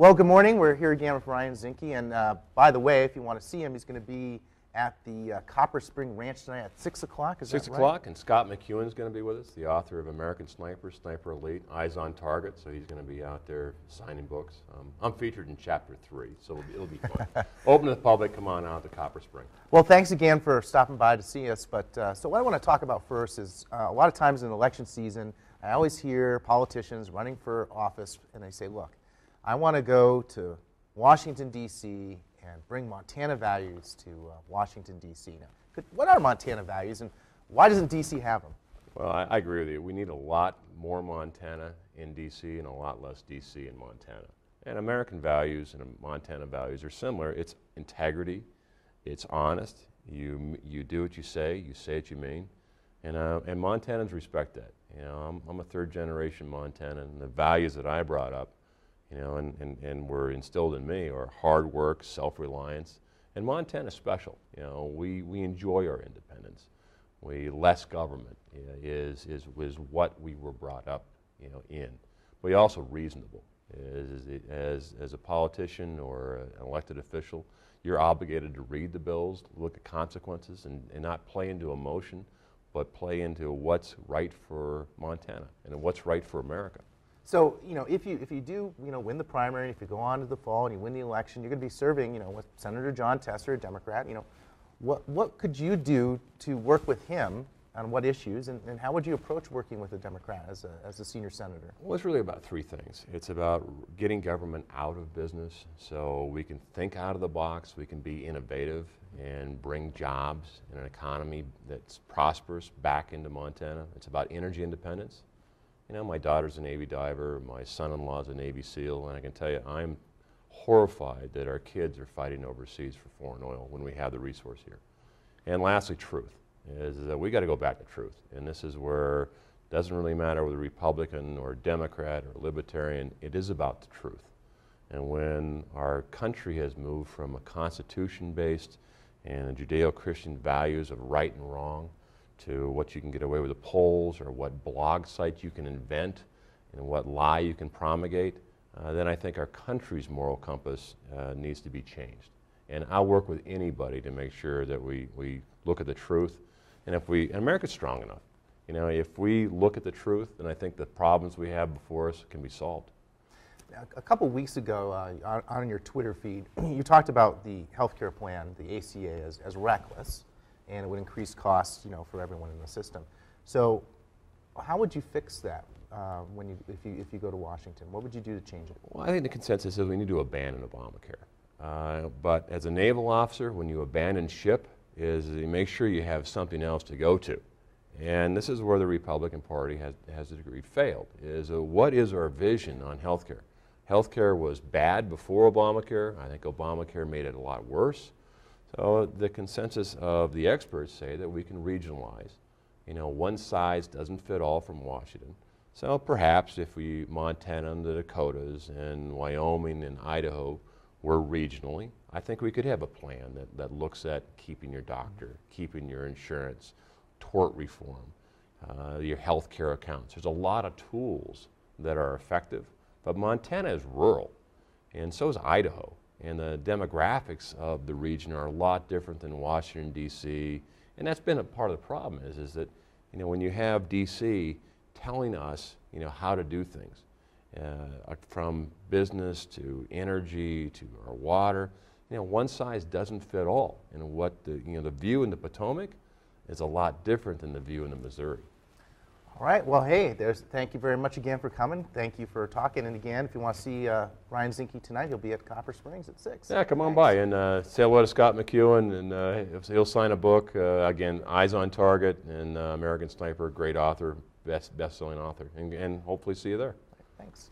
Well, good morning. We're here again with Ryan Zinke, and by the way, if you want to see him, he's going to be at the Copper Spring Ranch tonight at 6 o'clock. Is that right? 6 o'clock, and Scott McEwen's going to be with us, the author of American Sniper, Sniper Elite, Eyes on Target, so he's going to be out there signing books. I'm featured in Chapter 3, so it'll be fun. Open to the public, come on out to Copper Spring. Well, thanks again for stopping by to see us, but so what I want to talk about first is a lot of times in election season, I always hear politicians running for office, and they say, look, I want to go to Washington, D.C., and bring Montana values to Washington, D.C. Now, what are Montana values, and why doesn't D.C. have them? Well, I agree with you. We need a lot more Montana in D.C. and a lot less D.C. in Montana. And American values and Montana values are similar. It's integrity. It's honest. You do what you say what you mean. And Montanans respect that. You know, I'm a third-generation Montanan, and the values that I brought up, you know, and were instilled in me are hard work, self-reliance, and Montana's special. You know, we enjoy our independence. Less government is what we were brought up, you know, in. But also reasonable. As a politician or an elected official, you're obligated to read the bills, look at consequences, and not play into emotion, but play into what's right for Montana and what's right for America. So, you know, if you do, you know, win the primary, if you go on to the fall and you win the election, you're going to be serving, you know, with Senator Jon Tester, a Democrat. You know, what could you do to work with him on what issues, and how would you approach working with a Democrat as a senior senator? Well, it's really about three things. It's about getting government out of business so we can think out of the box, we can be innovative and bring jobs and an economy that's prosperous back into Montana. It's about energy independence. You know, my daughter's a Navy diver, my son-in-law's a Navy SEAL, and I can tell you I'm horrified that our kids are fighting overseas for foreign oil when we have the resource here. And lastly, truth. Is that we got to go back to truth. And this is where it doesn't really matter whether Republican or Democrat or Libertarian, it is about the truth. And when our country has moved from a constitution-based and Judeo-Christian values of right and wrong to what you can get away with the polls or what blog site you can invent and what lie you can promulgate, then I think our country's moral compass needs to be changed. And I'll work with anybody to make sure that we look at the truth. And and America's strong enough. You know, if we look at the truth, then I think the problems we have before us can be solved. A couple weeks ago, on your Twitter feed, you talked about the health care plan, the ACA, as reckless, and it would increase costs, you know, for everyone in the system. So, how would you fix that if you go to Washington? What would you do to change it? Well, I think the consensus is we need to abandon Obamacare. But as a naval officer, when you abandon ship, is you make sure you have something else to go to. And this is where the Republican Party has a degree failed, is what is our vision on health care? Health care was bad before Obamacare. I think Obamacare made it a lot worse. So the consensus of the experts say that we can regionalize. You know, one size doesn't fit all from Washington. So perhaps if Montana and the Dakotas and Wyoming and Idaho were regionally, I think we could have a plan that looks at keeping your doctor, keeping your insurance, tort reform, your health care accounts. There's a lot of tools that are effective, but Montana is rural, and so is Idaho. And the demographics of the region are a lot different than Washington, D.C., and that's been a part of the problem is that, you know, when you have D.C. telling us, you know, how to do things, from business to energy to our water, you know, one size doesn't fit all. And what the view in the Potomac is a lot different than the view in the Missouri. All right. Well, hey, thank you very much again for coming. Thank you for talking. And again, if you want to see Ryan Zinke tonight, he'll be at Copper Springs at 6. Yeah, come on by and say hello to Scott McEwen, and he'll sign a book. Again, Eyes on Target and American Sniper, great author, best-selling author, and hopefully see you there. Thanks.